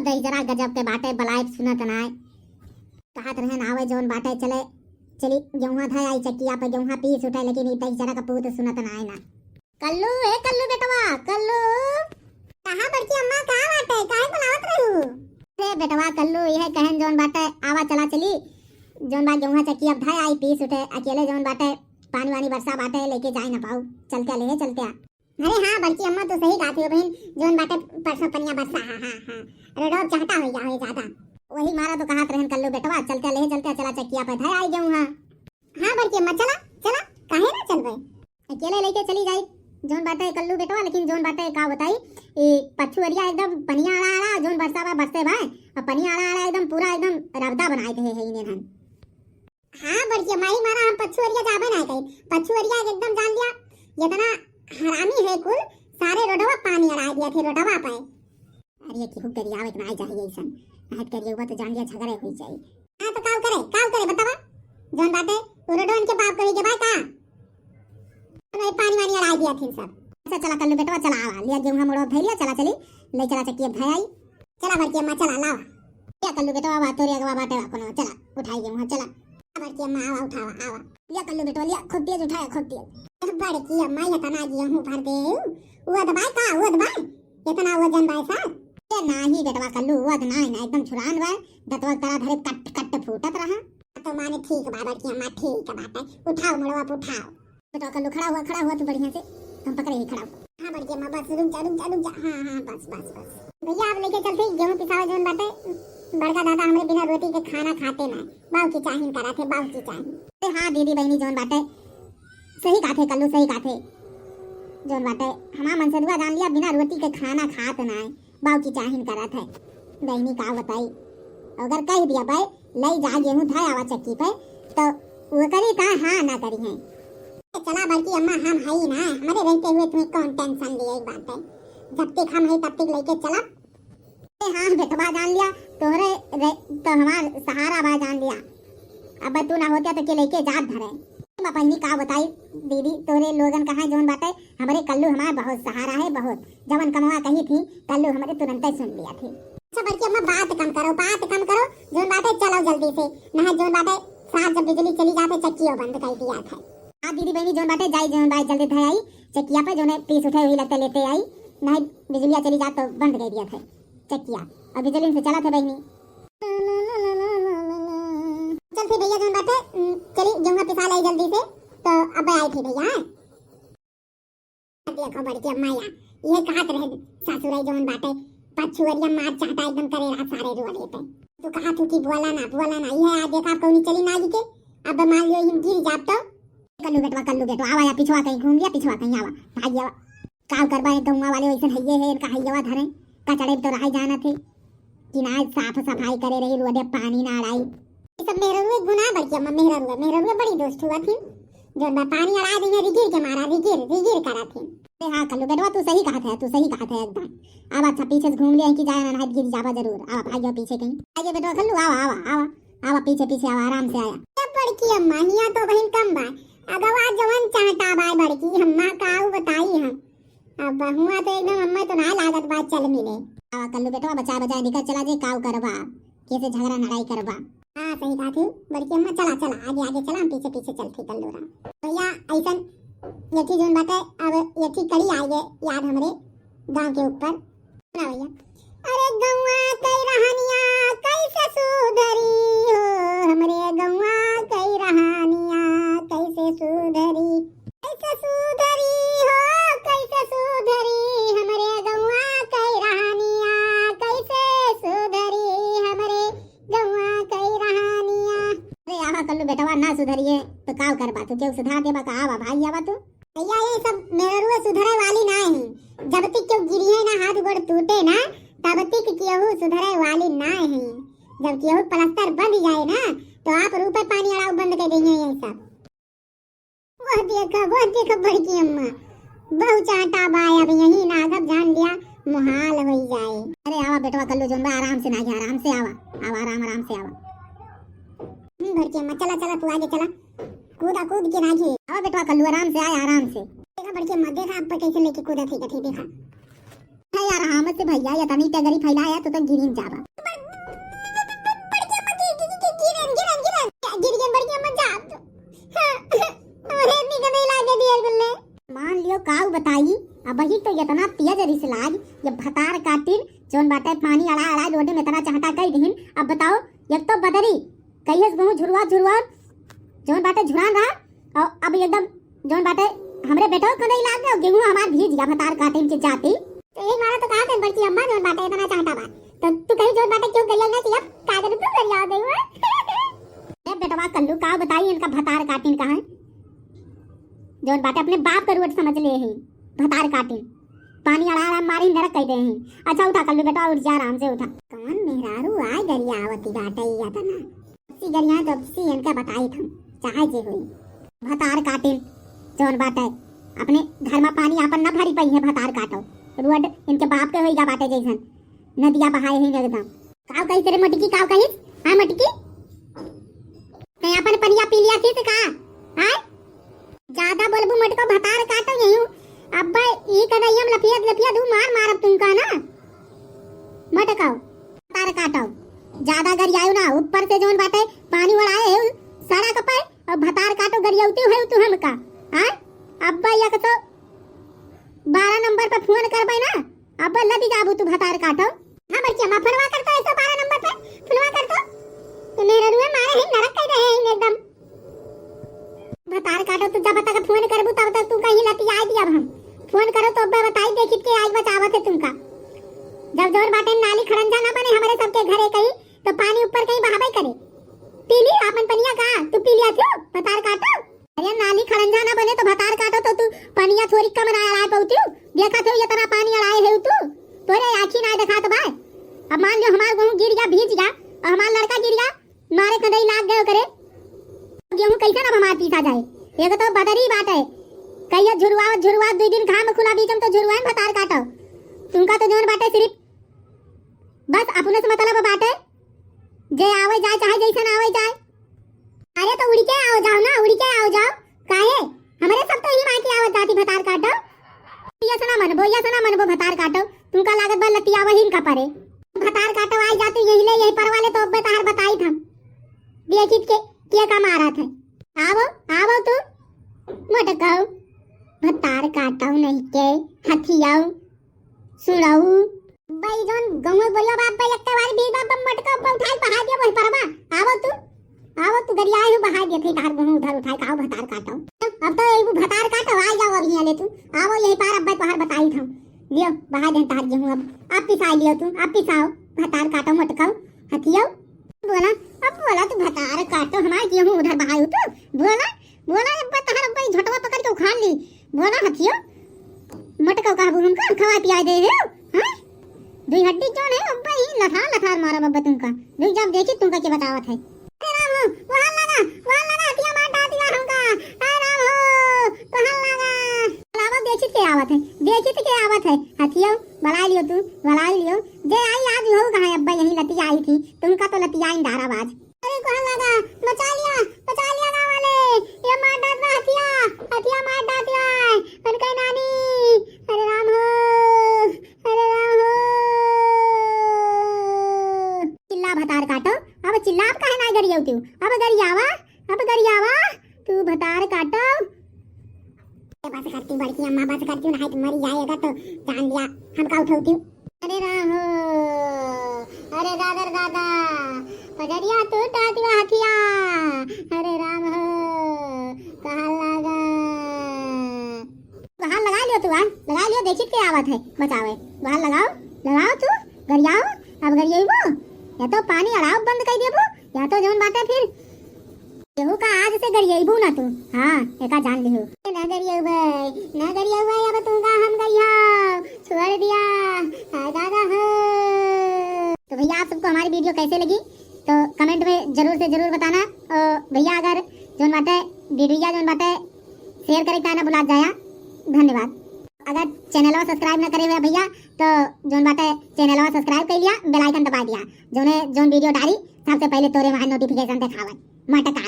दही जरा गजब के बाटे बलाय सुनत नाय कहत रहे नावे जोन बाटे चले चली गेहूं था आई चक्किया पे गेहूं पीस उठे लेकिन ई दही जरा का पूत सुनत नाय ना। कल्लू हे कल्लू बेटवा कल्लू कहां बड़की अम्मा कहां बाटे काहे बुलावत रहू रे बेटवा कल्लू यह कहन जोन बाटे आवा चला चली जोन बा गेहूं चक्की अब था आई पीस उठे अकेले जोन बाटे पानी वानी बरसा बाटे लेके जाए ना पाऊ चलते ले चलते। अरे हाँ बड़की अम्मा तो सही कहती हो बहन जोन बाटे परसों पनिया बरसा हाँ रेडो चाहता हो जाओ ज्यादा वही मारा तो कहत रहन कल्लू बेटवा चलते ले चलते चला चक्किया पे था आई गेहूं हाँ बड़की अम्मा चला चला काहे ना चलबे अकेले लेके चली जाई जोन बाटे कल्लू बेटवा लेकिन जोन बाटे का बताई ई पछुअरिया एकदम पनिया आला जोन बरसा बा बरसे भाई और पनिया आला एकदम पूरा एकदम रबदा बनाए थे है इने धन। हाँ बड़की माई मारा हम पछुअरिया जाबे ना कहीं पछुअरिया एकदम जान लिया इतना हरामी है कुल सारे रोडवा पानी अड़ा दिया थे रोडवा पे। अरे की हुक करिया आवे ना चाहिए ऐसन हाथ करिए हुआ तो जान लिया झगड़े हुई जाए। हां तो काव करे बतावा जोन बाटे रोडवन के बाप कही के भाई का नहीं पानी वानी अड़ा दिया थे सब। अच्छा चला कल्लू बेटवा चला आवा लिया गेहूं मोड़ो धैलिया चला चली ले चला चक्की अब धैई चला बड़की अम्मा चला लावा क्या कल्लू बेटवा बात तोरी अगवा बाटे कोनो चला उठाई गेहूं चला बड़की अम्मा आवा उठावा आवा लिया कल्लू बेटवा लिया खूब तेज उठाया खूब तेज बड़की अम्मा इतना गेहूं भर दे वो दबाई का वो दबाई इतना वजन बाई सा ये नाही बेटवा कल्लू वो ना एकदम छुरान बा दतवा तरा धरे कट कट फूटत रहा तो माने ठीक बा बड़की अम्मा ठीक बात है उठाओ मड़वा उठाओ बेटवा कल्लू खड़ा हुआ तो बढ़िया से हम पकड़े ही खड़ा। हां बड़की अम्मा बस रुक जा हां बस भैया आप लेके चलते गेहूं पिसाओ जोन बाटे बड़का दादा हमरे बिना रोटी के खाना खाते ना बाऊ की चाहिन करा थे बाऊ की चाहिन। हां दीदी बहनी जोन बाटे सही काथे कल्लू सही काथे जोन बाटे हमार मन से दुआ जान लिया बिना रोटी के खाना खात ना बाऊ की चाहिन करा थे बहनी का बताई अगर कह दिया भाई लई जा गेहूं था आवा चक्की पे तो वो करी था हां ना करी है चला बड़की अम्मा हम है ही ना हमारे रहते हुए तुम्हें कौन टेंशन लिए एक बात है जब तक हम है तब तक लेके चला। हाँ बेटवा जान लिया तोहरे तो हमार सहारा बा जान लिया अब तू ना होता तो के लेके जात धरे पहली का बताई दीदी तोरे लोगन कहा जोन बाटे हमारे कल्लू हमारा बहुत सहारा है बहुत जवन कमवा कही थी कल्लू हमारे तुरंत ही सुन लिया थी। अच्छा बड़की अम्मा बात कम करो जोन बाटे चलो जल्दी से ना जोन बाटे साथ जब बिजली चली जाते चक्कियों बंद कर दिया था। हाँ दीदी बहनी जोन बाटे जाई जोन बाई जल्दी थे आई चक्किया पे जोने पीस उठे हुई लगते लेते आई नहीं बिजलियाँ चली जात तो बंद कर दिया था चक्किया और बिजली से चला था बहनी चल फिर भैया जोन बाटे चली गेहूं पिसा लाई जल्दी से तो अब आई थी भैया देखो बड़की अम्मा ये कहत रहे सासुराई जोन बाटे पछुअरिया मार चाहता एकदम करे रात सारे रुआ पे तू कहा तू की बोला ना ये आ देखा कौनी चली ना जी के अब मान लियो हिम गिर जात तो कल्लू बेटवा आवा या पिछवा कहीं घूम लिया पिछवा कहीं आवा भाई आवा काव करबा गौवा वाले वैसे हइये है इनका हइयावा धरे कचड़े तो रह जाना थे कि ना साफ सफाई करे रही रोडे पानी ना अड़ाई ये सब मेहरुए गुनाह बड़की अम्मा मेहरुए बड़ी दोस्त हुआ थी जो बा पानी अड़ा दी रिगिर के मारा रिगिर करा थी। हां कल्लू बेटवा तू सही कहत है एकदम आवा अच्छा पीछे से घूम लिया कि जाए ना गिर जावा जरूर आवा भाई पीछे कहीं आगे बेटवा कल्लू आवा पीछे आवा आराम से आया बड़की अम्मा हिया तो बहन कम बा अगवा जवन चाहता बाय बड़की अम्मा काऊ बताई हम अब हुआ तो एकदम अम्मा तो ना लागत बात चल मिले आवा कल्लू बेटवा बचा निकल चला जे काऊ करवा कैसे झगड़ा लड़ाई करवा। हां सही कहा थी बड़की अम्मा चला आगे चला हम पीछे चलती कल्लू रा भैया ऐसन यथी जोन बाटे अब यथी कड़ी आए याद हमरे गांव के ऊपर ना भैया अरे गौवा कई रहनिया कैसे सुधरी हो हमरे गौवा कई रहनिया कैसे सुधरी हो कैसे सुधरी हमरे गौवा कई रहनिया कैसे सुधरी हमरे गौवा कई रहनिया। अरे आवा कल्लू बेटवा ना सुधरिए तो काव करबा तू केहू सुधार देबा का आवा भाई आवा तू भैया ये सब मेरे सुधरे वाली ना है जब तक क्यों गिरी है ना हाथ गोड़ टूटे ना तब तक केहू सुधरे वाली ना है जब केहू प्लास्टर बंद जाए ना तो आप रूपे पानी अड़ाव बंद कर देंगे ये सब। वो देखो बड़की अम्मा बहु चाहता बाय अब यही नागब जान लिया मुहाल हो जाए। अरे आवा बेटवा कल्लू जोन आराम से ना आराम से आवा आराम से आवा बड़की अम्मा चला तू आगे चला कूद के ना घी आवा बेटवा कल्लू आराम से आया आराम से देखा बड़की अम्मा देखा आप कैसे लेके कूदा थी देखा यार हम से भैया या तनी टगरी फैलाया तो गिरिन जाबा मान लियो काऊ बताई अब ही तो इतना तेज रिस लाग ये भतार काटिन जोन बाटे पानी अड़ा अड़ा रोडे में तना चाहता कई दिन। अब बताओ एक तो बदरी कहिए बहु झुरवा झुरवा जोन बाटे झुरान रहा और अब एकदम जोन बाटे हमरे बेटो कदई लाग गयो गेहूं हमार भीज गया भतार काटिन के जाती। तो एक मारा तो कहा थे बड़की अम्मा जोन बाटे इतना चाहता बा तो तू कहीं जोन बाटे क्यों गइल ना चाहिए कागज तू कर याद है ए बेटवा कल्लू का बताई इनका भतार काटिन कहां जोन बाटे अपने बाप का रोट समझ ले हैं भतार काटिन पानी अड़ा अड़ा मारी नरक कह दे हैं। अच्छा उठा कल्लू बेटा उठ जा आराम से उठा कौन मेहरारू आए गरिया आवती बाटे या तना सी गरिया जब सी इनका बताई थम चाहे जे होई भतार काटिन जोन बाटे अपने घर में पानी आपन न भरी पई है भतार काटो रोड इनके बाप के होईगा बाटे जैसन नदिया बहाए हैं एकदम काव कही तेरे मटकी काव कही हां मटकी ते अपन पनिया पी लिया किस का हां ज्यादा बोलबू मटको भतार काटो यही अब्बा ई कदयम लफिया दू मार मारब तुमका ना मटकाओ भतार काटो ज्यादा गरियायो ना ऊपर से जोन बाटे पानी उड़ाए है सारा कपाय और भतार काटो गरियाउती है तू हमका हां अब्बा या तो 12 नंबर पर फोन करबै ना अब्बा लदी जाबू तू भतार काटो हां बच्चा मा फोनवा करतो ऐसे 12 नंबर पे फोनवा करतो तो मेरे रुए मारे है नरक कह रहे हैं एकदम भतार काटो तू जब तक फोन करबू तब तक तू कहीं लती आई दिया हम फोन करो तो अब्बा बताई देखित के आज बचावत है तुमका जब जोर बाटे नाली खड़ंजा ना बने हमारे सबके घरे कहीं तो पानी ऊपर कहीं बहावे करे पी ली आपन पनिया का तू पी लिया थू भतार काटो अरे नाली खड़ंजा ना बने तो भतार काटो तो तू पनिया थोड़ी कम ना अड़ाए पउतू देखा तो ये तना पानी अड़ाए है तू तोरे आंखी ना देखा तो भाई अब मान लो हमार गेहूं गिर गया भीज गया और हमार लड़का गिर गया मारे कदई लाग गयो करे गेहूं कैसे ना हमार पीसा जाए एक तो बदरी बात है कहियो झुरवा 2 दिन घाम खुला बीचम तो झुरवा भतार काटो तुमका तो जोन बाटे सिर्फ बस अपने से मतलब बाटे जे आवे जाए चाहे जैसन आवे जाए अरे तो उड़ के आओ जाओ ना उड़ के आओ जाओ काहे हमारे सब तो ही माटी आवत जाती भतार काटो ये सुना मनबो भतार काटो तुमका लागत बा लतिया वही का परे भतार काटो आई जाती यही ले यही परवाले तो अब तार बताई थम देखित के का मारा थे आवो तू मटकाओ भतार काटाऊ नहीं के हथियाऊ सुड़ाऊ भाई जोन गंगे बोलियो बाप पे लगते वाली बीच बाप मटका उठाई बहा दिया वही परवा आवो तू गरिया है बहा दिया थे तार गहूं उधर उठाई काओ भतार काटाऊ अब तो एगो भतार काटो आ जाओ अभी ले तू आवो यही पार अब्बा तोहार बताई था लियो बहा दे तार गेहूं अब पिसा लियो तू अब पिसाओ भतार काटो मटकाओ हथियाऊ बोला तू भतार काटो हमार गेहूं उधर बहाऊ तू बोला अब्बा तोहार अब्बा झटवा पकड़ के उखाड़ ली बोला हथियो मटकाओ का हमका खवा पिया दे रे हां दुई हड्डी जोन है अब्बा ही लथार मारा बब्बा तुमका दुई जब देखी तुमका के बतावत है अरे राम वहां लगा हथिया मार डाल दिया हमका अरे राम हो वहां लगा लावा देखित के आवत है हथियो बला लियो जे आई आज हो कहां अब्बा यही लती आई थी तुमका तो लती आई धाराबाज अरे कहां लगा बचा लिया गांव वाले ये मार डाल हथिया मार डाल दिया अनका नानी अरे राम हो चिल्ला भतार काटो अब चिल्ला अब काहे ना गरियाऊ तू अब गरियावा तू भतार काटो बस करती बड़की अम्मा बस करती नहीं तो मरी जाएगा तो जान लिया हमका उठाऊती अरे राम हो अरे दादा पजरिया तू डाटिया हथिया अरे राम हो कहां लगा लियो तू लगा लियो देखित के आवत है बचावे वहां लगाओ तू गरियाओ अब गरियाबो या तो पानी अड़ाव बंद कर देबो या तो जोन बाटे फिर केहू का आज से गरियाबो ना तू हां एका जान लियो ना गरियाबो अब तू का हम गरियाओ छोड़ दिया दादा हो। तो भैया आप सबको हमारी वीडियो कैसे लगी तो कमेंट में जरूर से जरूर बताना और भैया अगर जोन बाटे वीडियो जोन बाटे शेयर करे ना भुला जाया धन्यवाद। अगर चैनल सब्सक्राइब ना करे हुए भैया तो जोन बाटे चैनल सब्सक्राइब कर लिया बेल आइकन दबा दिया जोन वीडियो डाली सबसे पहले तोरे वहां नोटिफिकेशन दिखावा मटका